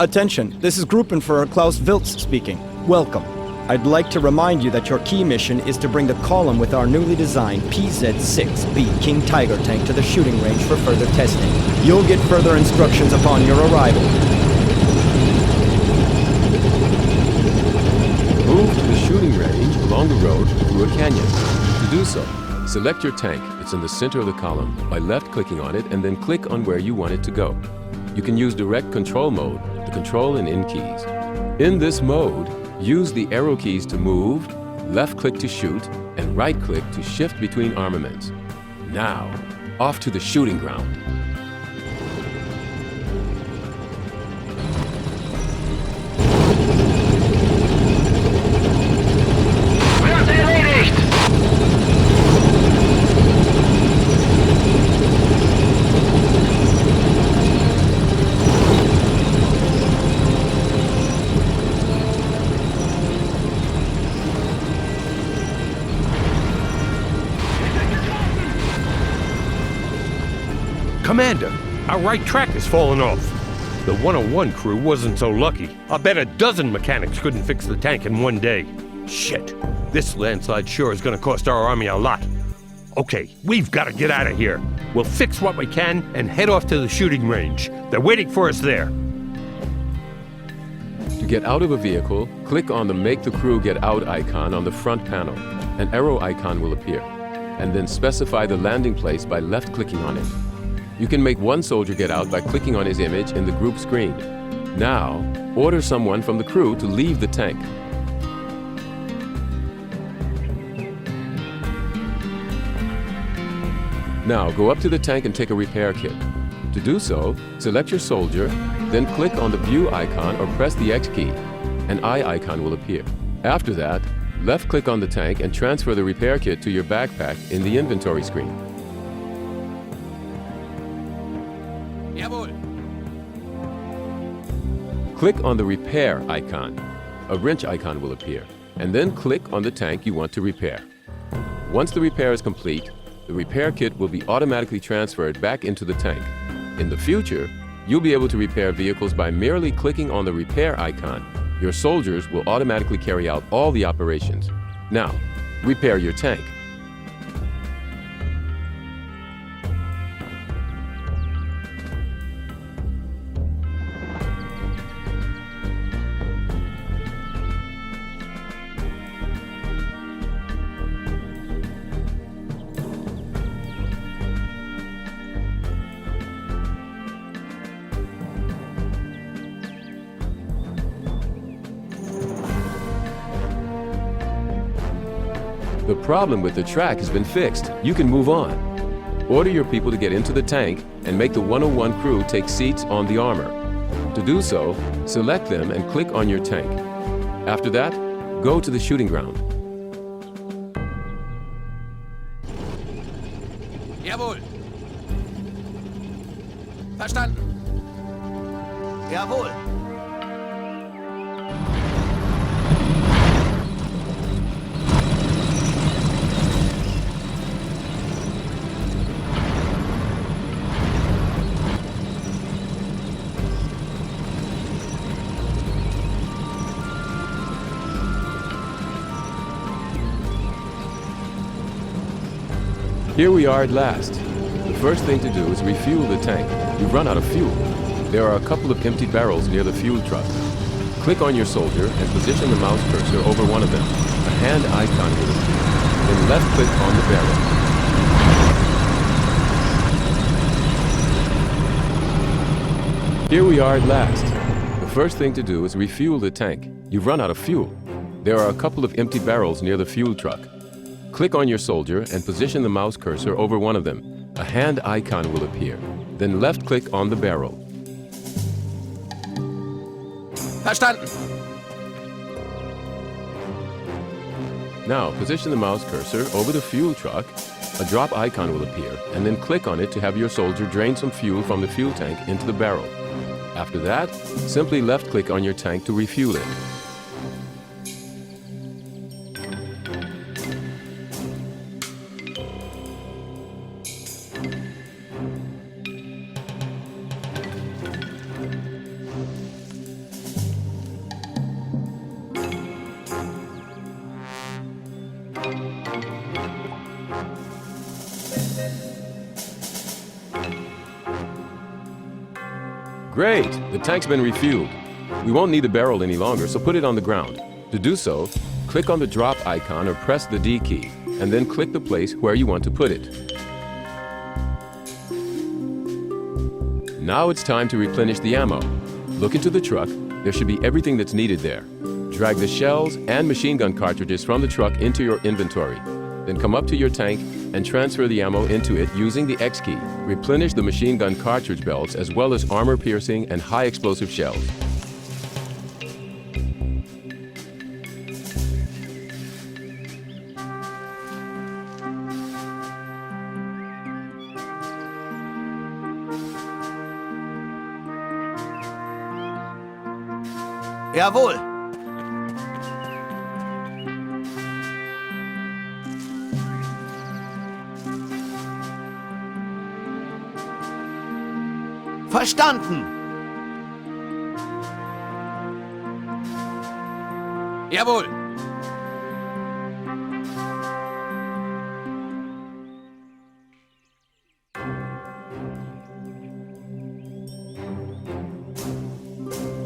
Attention, this is Gruppenführer Klaus Wiltz speaking. Welcome. I'd like to remind you that your key mission is to bring the column with our newly designed PZ-6B King Tiger tank to the shooting range for further testing. You'll get further instructions upon your arrival. Move to the shooting range along the road through a canyon. To do so, select your tank. It's in the center of the column by left-clicking on it and then click on where you want it to go. You can use direct control mode, the control and in keys. In this mode, use the arrow keys to move, left-click to shoot, and right-click to shift between armaments. Now, off to the shooting ground. Commander, our right track has fallen off. The 101 crew wasn't so lucky. I bet a dozen mechanics couldn't fix the tank in one day. Shit, this landslide sure is gonna cost our army a lot. Okay, we've gotta get out of here. We'll fix what we can and head off to the shooting range. They're waiting for us there. To get out of a vehicle, click on the Make the Crew Get Out icon on the front panel. An arrow icon will appear, and then specify the landing place by left-clicking on it. You can make one soldier get out by clicking on his image in the group screen. Now, order someone from the crew to leave the tank. Now, go up to the tank and take a repair kit. To do so, select your soldier, then click on the View icon or press the X key. An eye icon will appear. After that, left-click on the tank and transfer the repair kit to your backpack in the inventory screen. Jawohl. Click on the Repair icon. A wrench icon will appear, and then click on the tank you want to repair. Once the repair is complete, the repair kit will be automatically transferred back into the tank. In the future, you'll be able to repair vehicles by merely clicking on the Repair icon. Your soldiers will automatically carry out all the operations. Now, repair your tank. The problem with the track has been fixed. You can move on. Order your people to get into the tank and make the 101 crew take seats on the armor. To do so, select them and click on your tank. After that, go to the shooting ground. Jawohl. Verstanden. Jawohl. Here we are at last. The first thing to do is refuel the tank. You've run out of fuel. There are a couple of empty barrels near the fuel truck. Click on your soldier and position the mouse cursor over one of them. A hand icon will appear. Then left-click on the barrel. Here we are at last. The first thing to do is refuel the tank. You've run out of fuel. There are a couple of empty barrels near the fuel truck. Click on your soldier and position the mouse cursor over one of them. A hand icon will appear. Then left-click on the barrel. Verstanden. Now, position the mouse cursor over the fuel truck. A drop icon will appear, and then click on it to have your soldier drain some fuel from the fuel tank into the barrel. After that, simply left-click on your tank to refuel it. Great! The tank's been refueled. We won't need the barrel any longer, so put it on the ground. To do so, click on the drop icon or press the D key, and then click the place where you want to put it. Now it's time to replenish the ammo. Look into the truck. There should be everything that's needed there. Drag the shells and machine gun cartridges from the truck into your inventory. Then come up to your tank and transfer the ammo into it using the X key. Replenish the machine gun cartridge belts as well as armor-piercing and high-explosive shells. Jawohl! Verstanden! Jawohl!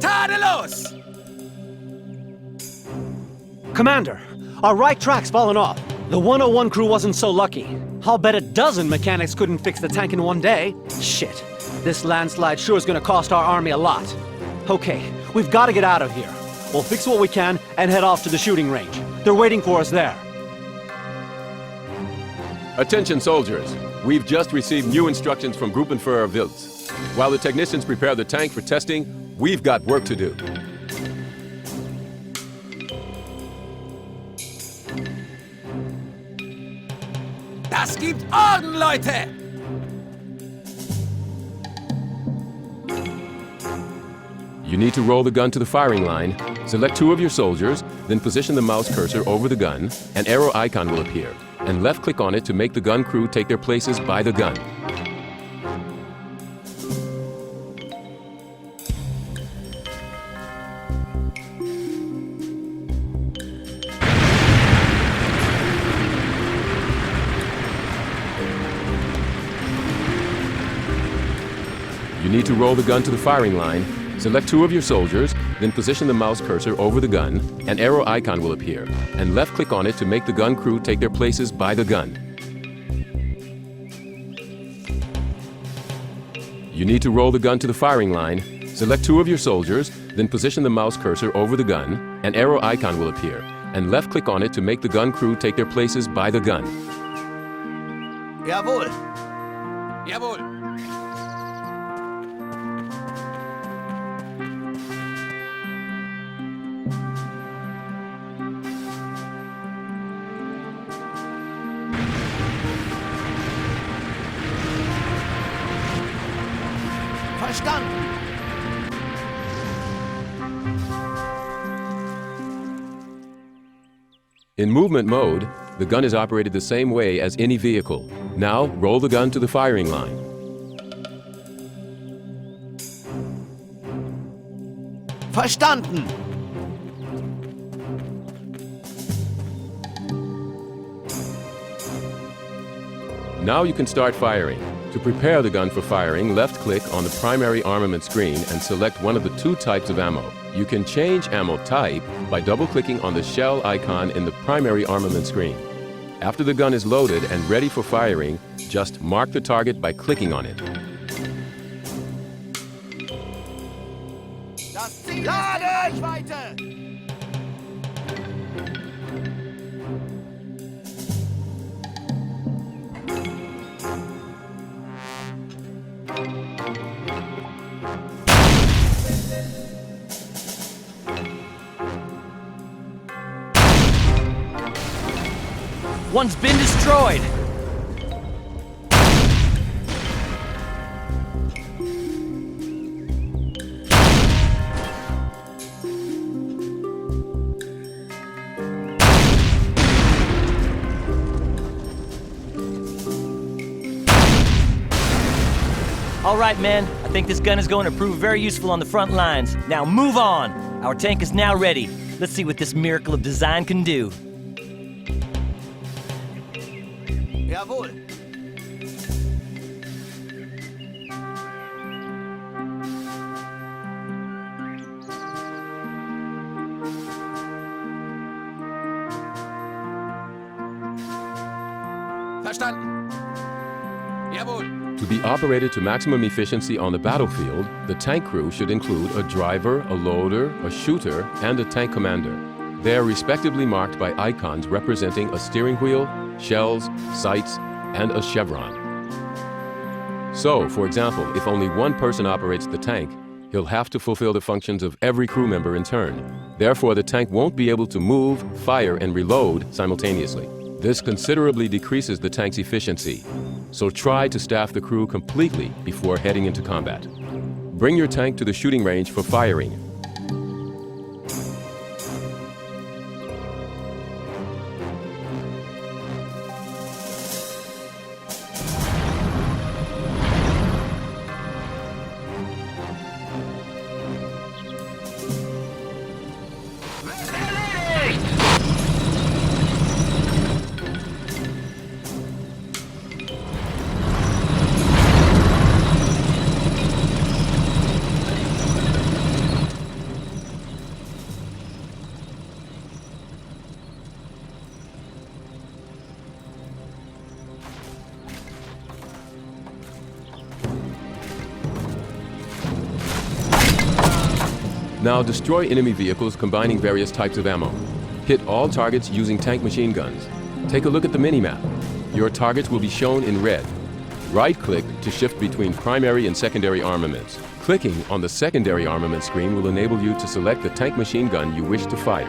Tadellos! Commander, our right track's fallen off. The 101 crew wasn't so lucky. I'll bet a dozen mechanics couldn't fix the tank in one day. Shit. This landslide sure is gonna cost our army a lot. Okay, we've gotta get out of here. We'll fix what we can and head off to the shooting range. They're waiting for us there. Attention soldiers, we've just received new instructions from Gruppenführer Wilds. While the technicians prepare the tank for testing, we've got work to do. Das gibt Orden, Leute! You need to roll the gun to the firing line, select 2 of your soldiers, then position the mouse cursor over the gun, an arrow icon will appear, and left-click on it to make the gun crew take their places by the gun. You need to roll the gun to the firing line, select 2 of your soldiers, then position the mouse cursor over the gun, an arrow icon will appear, and left-click on it to make the gun crew take their places by the gun. You need to roll the gun to the firing line, select 2 of your soldiers, then position the mouse cursor over the gun, an arrow icon will appear, and left-click on it to make the gun crew take their places by the gun. Jawohl! Jawohl! Verstanden! In movement mode, the gun is operated the same way as any vehicle. Now, roll the gun to the firing line. Verstanden! Now you can start firing. To prepare the gun for firing, left-click on the primary armament screen and select one of the 2 types of ammo. You can change ammo type by double-clicking on the shell icon in the primary armament screen. After the gun is loaded and ready for firing, just mark the target by clicking on it. Das Ziel ist Reichweite! One's been destroyed! All right, men. I think this gun is going to prove very useful on the front lines. Now move on! Our tank is now ready. Let's see what this miracle of design can do. Jawohl! Verstanden. Jawohl. To be operated to maximum efficiency on the battlefield, the tank crew should include a driver, a loader, a shooter, and a tank commander. They are respectively marked by icons representing a steering wheel, shells, sights, and a chevron. So, for example, if only one person operates the tank, he'll have to fulfill the functions of every crew member in turn. Therefore, the tank won't be able to move, fire, and reload simultaneously. This considerably decreases the tank's efficiency. So try to staff the crew completely before heading into combat. Bring your tank to the shooting range for firing. Now destroy enemy vehicles combining various types of ammo. Hit all targets using tank machine guns. Take a look at the minimap. Your targets will be shown in red. Right-click to shift between primary and secondary armaments. Clicking on the secondary armament screen will enable you to select the tank machine gun you wish to fire.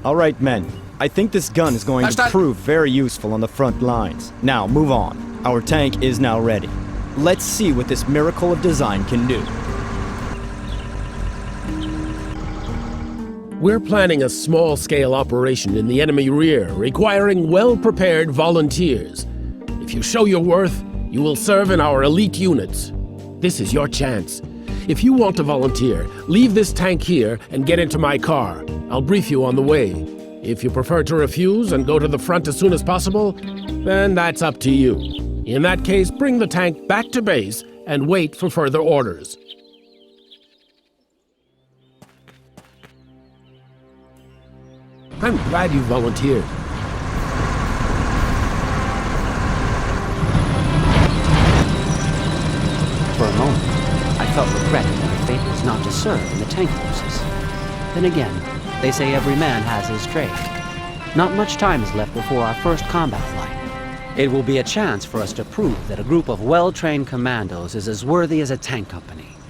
All right, men. I think this gun is going to prove very useful on the front lines. Now, move on. Our tank is now ready. Let's see what this miracle of design can do. We're planning a small-scale operation in the enemy rear, requiring well-prepared volunteers. If you show your worth, you will serve in our elite units. This is your chance. If you want to volunteer, leave this tank here and get into my car. I'll brief you on the way. If you prefer to refuse and go to the front as soon as possible, then that's up to you. In that case, bring the tank back to base and wait for further orders. I'm glad you volunteered. For a moment, I felt regret that my fate was not to serve in the tank forces. Then again, they say every man has his trade. Not much time is left before our first combat flight. It will be a chance for us to prove that a group of well-trained commandos is as worthy as a tank company.